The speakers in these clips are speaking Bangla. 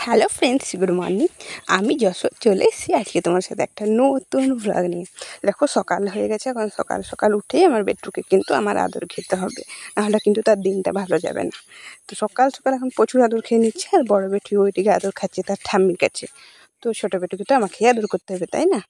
Hello friends, good morning. আমি যশোর চলে এসেছি আজকে তোমার সাথে একটা নতুন ভ্লগ নিয়ে। দেখো সকাল হয়ে গেছে, এখন সকাল সকাল উঠেই আমার বেটুকে কিন্তু আমার আদর খেতে হবে, নাহলে কিন্তু তার দিনটা ভালো যাবে না। তো সকাল সকাল এখন প্রচুর আদর খেয়ে নিচ্ছে, আর বড়ো বেটি ওইদিকে আদর খাচ্ছে তার ঠাম্মির কাছে। তো ছোটো বেটুকে তো আমাকেই আদর করতে হবে, তাই না?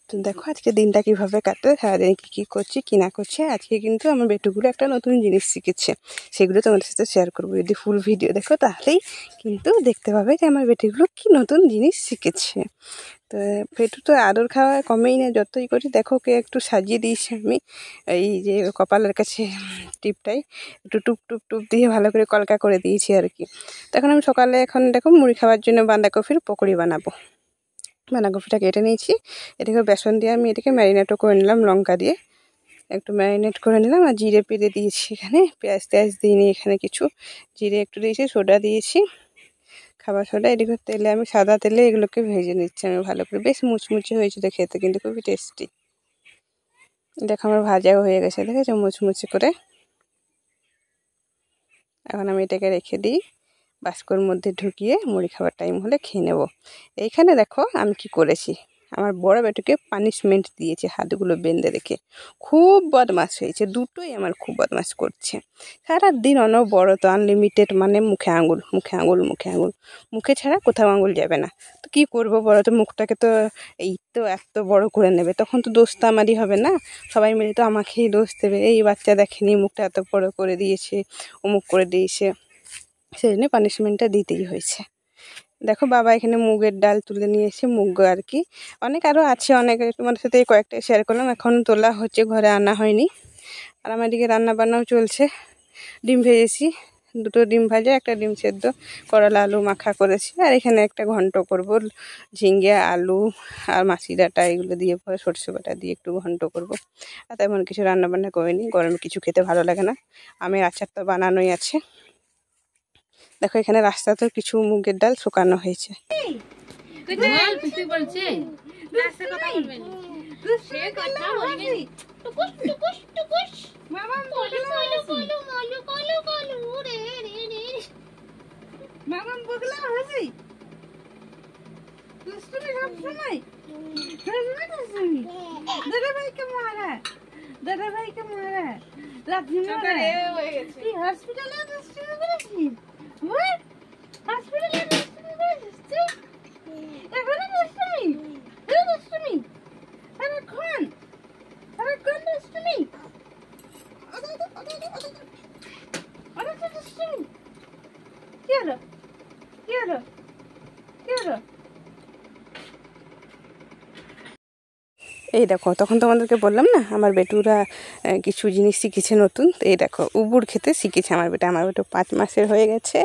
তো দেখো আজকে দিনটা কীভাবে কাটে, সারাদিন কী করছি কী না করছে। আজকে কিন্তু আমার বেটুগুলো একটা নতুন জিনিস শিখেছে, সেগুলো তোমাদের সাথে শেয়ার করবো। যদি ফুল ভিডিও দেখো তাহলেই কিন্তু দেখতে পাবে যে আমার বেটিগুলো কী নতুন জিনিস শিখেছে। তো বেটু তো আদর খাওয়া কমেই না, যতই করি। দেখো ওকে একটু সাজিয়ে দিয়েছি আমি, এই যে কপালের কাছে টিপটাই একটু টুপ টুপ টুপ দিয়ে ভালো করে কলকা করে দিয়েছি আর কি। তখন আমি সকালে এখন দেখো মুড়ি খাওয়ার জন্য বাঁধাকপির পকোড়ি বানাবো। বাঁধাকপিটা কেটে নিয়েছি, এটাকে বেসন দিয়ে আমি এটাকে ম্যারিনেটও করে নিলাম, লঙ্কা দিয়ে একটু ম্যারিনেট করে নিলাম। আর জিরে পেড়ে দিয়েছি, এখানে পেঁয়াজ টেয়াজ দিইনি, এখানে কিছু জিরে একটু দিয়েছি, সোডা দিয়েছি, খাবার সোডা। এদিকে তেলে আমি সাদা তেলে এগুলোকে ভেজে নিচ্ছি আমি ভালো করে। বেশ মুচমুচে হয়েছিল খেতে, কিন্তু খুবই টেস্টি। দেখো আমার ভাজাও হয়ে গেছে, দেখেছো মুচমুচে করে। এখন আমি এটাকে রেখে দিই, বাস্কর মধ্যে ঢুকিয়ে মুড়ি খাবার টাইম হলে খেয়ে নেব। এইখানে দেখো আমি কি করেছি, আমার বড় বেটুকে পানিশমেন্ট দিয়েছে হাতগুলো বেঁধে রেখে। খুব বদমাশ হয়েছে, দুটোই আমার খুব বদমাশ করছে সারাদিন। বড় তো আনলিমিটেড, মানে মুখে আঙুল মুখে আঙুল মুখে আঙুল, মুখে ছাড়া কোথাও আঙুল যাবে না। তো কী করবো বলো তো, মুখটাকে তো এই তো এত বড় করে নেবে, তখন তো দোষ তো আমারই হবে না, সবাই মিলে তো আমাকেই দোষ দেবে। এই বাচ্চা দেখেনি মুখটা এত বড় করে দিয়েছে, অমুক করে দিয়েছে, সেই জন্য পানিশমেন্টটা দিতেই হয়েছে। দেখো বাবা এখানে মুগের ডাল তুলে নিয়ে এসে, মুগ আর কি, অনেক আরও আছে, অনেক তোমাদের সাথে কয়েকটা শেয়ার করলাম। এখন তোলা হচ্ছে, ঘরে আনা হয়নি। আর আমার দিকে রান্না বান্নাও চলছে। ডিম ভেজেছি, দুটো ডিম ভাজা, একটা ডিম সেদ্ধ, করলা আলু মাখা করেছি। আর এখানে একটা ঘন্ট করব, ঝিঙে আলু আর মাছি ডাঁটা এগুলো দিয়ে, পরে সরষে বাটা দিয়ে একটু ঘন্ট করব। আর তেমন কিছু রান্না বান্না করিনি, গরমে কিছু খেতে ভালো লাগে না। আমের আচার তো বানানোই আছে। দেখো এখানে রাস্তাতেও কিছু মুগের ডাল শুকানো হয়েছে। এই দেখো তখন তোমাদেরকে বললাম না, আমার বেটুরা কিছু জিনিস শিখেছে নতুন। তো এই দেখো উবুর খেতে শিখেছে আমার বেটা। আমার বেটু 5 মাসের হয়ে গেছে,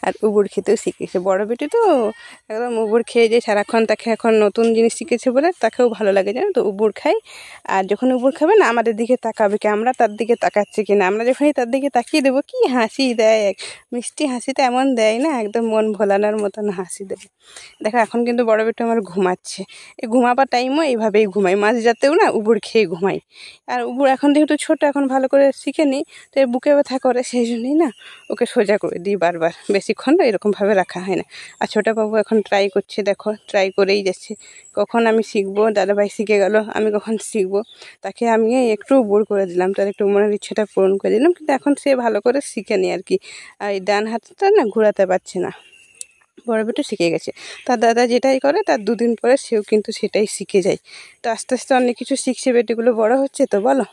আর উবুর খেতেও শিখেছে। বড় বেটি তো একদম উবুর খেয়ে যায় সারাক্ষণ, তাকে এখন নতুন জিনিস শিখেছে বলে তাকেও ভালো লাগে, জানো তো, উবুর খাই। আর যখন উবুর খাবে না, আমাদের দিকে তাকাবে কি, আমরা তার দিকে তাকাচ্ছি কিনা। আমরা যখনই তার দিকে তাকিয়ে দেবো, কি হাসি দেয়, মিষ্টি হাসিটা এমন দেয় না, একদম মন ভোলানোর মতন হাসি দেবে। দেখো এখন কিন্তু বড় বেটু আমার ঘুমাচ্ছে। এই ঘুমাবার টাইমও এইভাবেই ঘুমাই, মাঝ রাতেও না উবুর খেয়ে ঘুমাই। আর উবুর এখন যেহেতু ছোটো, এখন ভালো করে শিখেনি, তো এর বুকে ব্যথা করে, সেই জন্যই না ওকে সোজা করে দিই বারবার, বেশিক্ষণ এরকমভাবে রাখা হয় না। আর ছোটো বাবু এখন ট্রাই করছে, দেখো ট্রাই করেই যাচ্ছে। কখন আমি শিখবো, দাদাভাই শিখে গেল, আমি কখন শিখবো। তাকে আমি একটু উবুর করে দিলাম, তার একটু মনের ইচ্ছেটা পূরণ করে দিলাম, কিন্তু এখন সে ভালো করে শিখেনি আর কি। আর এই ডান হাতটা না ঘোরাতে পারছে না। বড় বেটু শিখে গেছে, তার দাদা যেটাই করে তার 2 দিন পরে সেও কিন্তু সেটাই শিখে যায়। তো আস্তে আস্তে অনেক কিছু শিখছে, বেটিগুলো বড় হচ্ছে তো, বলো।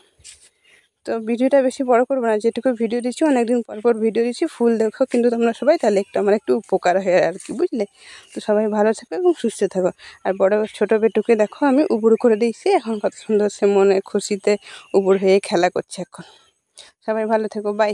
তো ভিডিওটা বেশি বড় করবো না, যেটুকু ভিডিও দিচ্ছি অনেকদিন পর পর ভিডিও দিচ্ছি, ফুল দেখো কিন্তু তোমরা সবাই, তাহলে একটু আমার একটু উপকার হয় আর কি, বুঝলে। তো সবাই ভালো থাকো এবং সুস্থ থাকো। আর বড় ছোটো বেটুকে দেখো আমি উবুর করে দিয়েছি, এখন কত সুন্দর সে মনে খুশিতে উবুর হয়ে খেলা করছে এখন। সবাই ভালো থেকো, বাই।